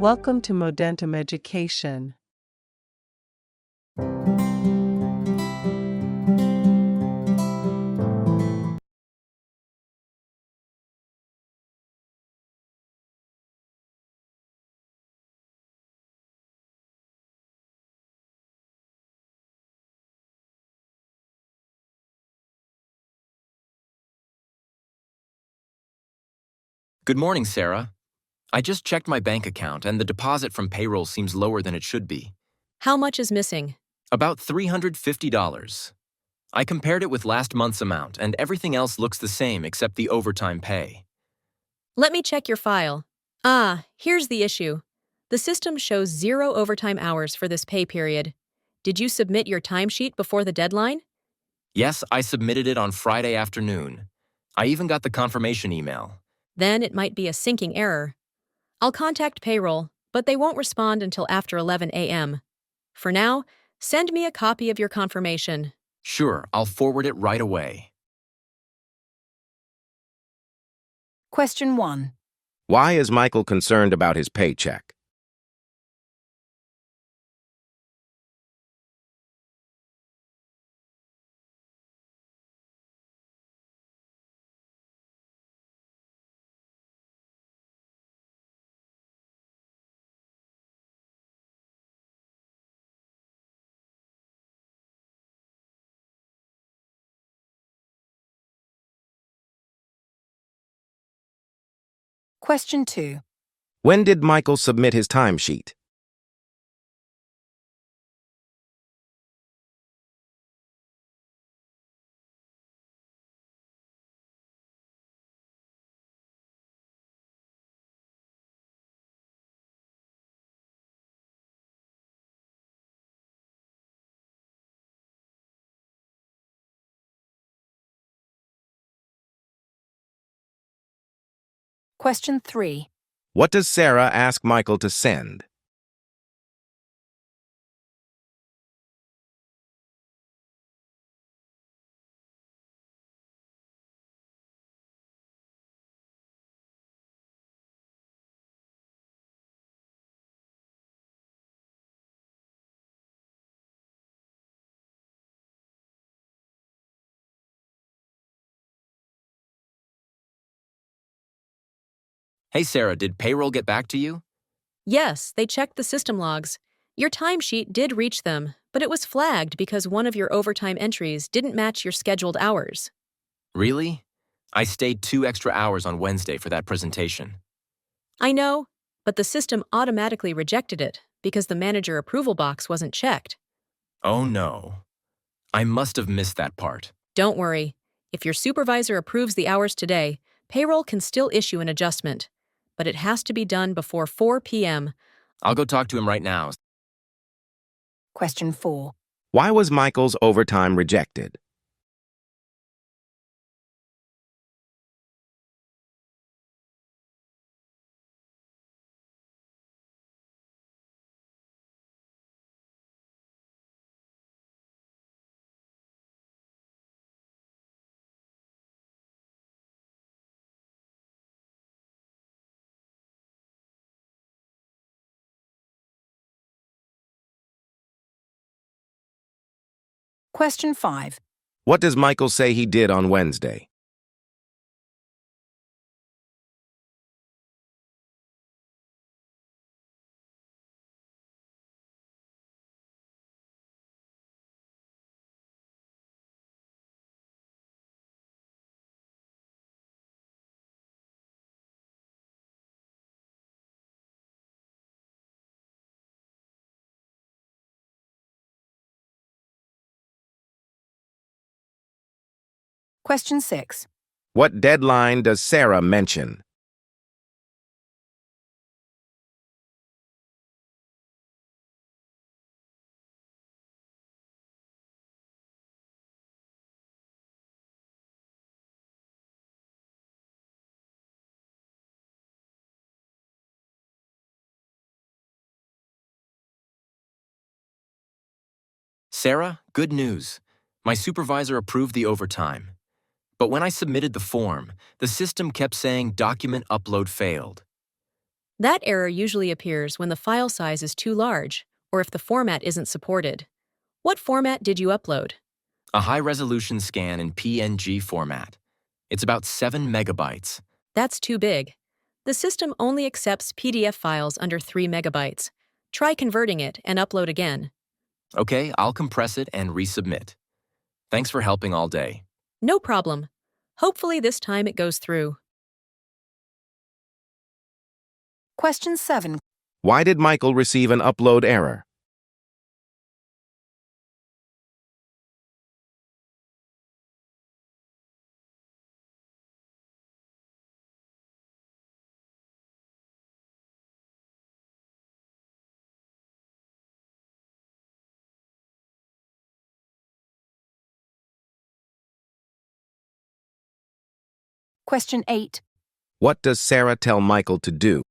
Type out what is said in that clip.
Welcome to Modentum Education. Good morning, Sarah. I just checked my bank account and the deposit from payroll seems lower than it should be. How much is missing? About $350. I compared it with last month's amount and everything else looks the same except the overtime pay. Let me check your file. Here's the issue. The system shows 0 overtime hours for this pay period. Did you submit your timesheet before the deadline? Yes, I submitted it on Friday afternoon. I even got the confirmation email. Then it might be a syncing error. I'll contact payroll, but they won't respond until after 11 a.m. For now, send me a copy of your confirmation. Sure, I'll forward it right away. Question 1. Why is Michael concerned about his paycheck? Question 2. When did Michael submit his timesheet? Question 3. What does Sarah ask Michael to send? Hey, Sarah, did payroll get back to you? Yes, they checked the system logs. Your timesheet did reach them, but it was flagged because one of your overtime entries didn't match your scheduled hours. Really? I stayed 2 extra hours on Wednesday for that presentation. I know, but the system automatically rejected it because the manager approval box wasn't checked. Oh no. I must have missed that part. Don't worry. If your supervisor approves the hours today, payroll can still issue an adjustment, but it has to be done before 4 p.m. I'll go talk to him right now. Question 4. Why was Michael's overtime rejected? Question 5. What does Michael say he did on Wednesday? Question 6. What deadline does Sarah mention? Sarah, good news. My supervisor approved the overtime. But when I submitted the form, the system kept saying document upload failed. That error usually appears when the file size is too large or if the format isn't supported. What format did you upload? A high-resolution scan in PNG format. It's about 7 megabytes. That's too big. The system only accepts PDF files under 3 megabytes. Try converting it and upload again. Okay, I'll compress it and resubmit. Thanks for helping all day. No problem. Hopefully this time it goes through. Question 7. Why did Michael receive an upload error? Question 8. What does Sarah tell Michael to do?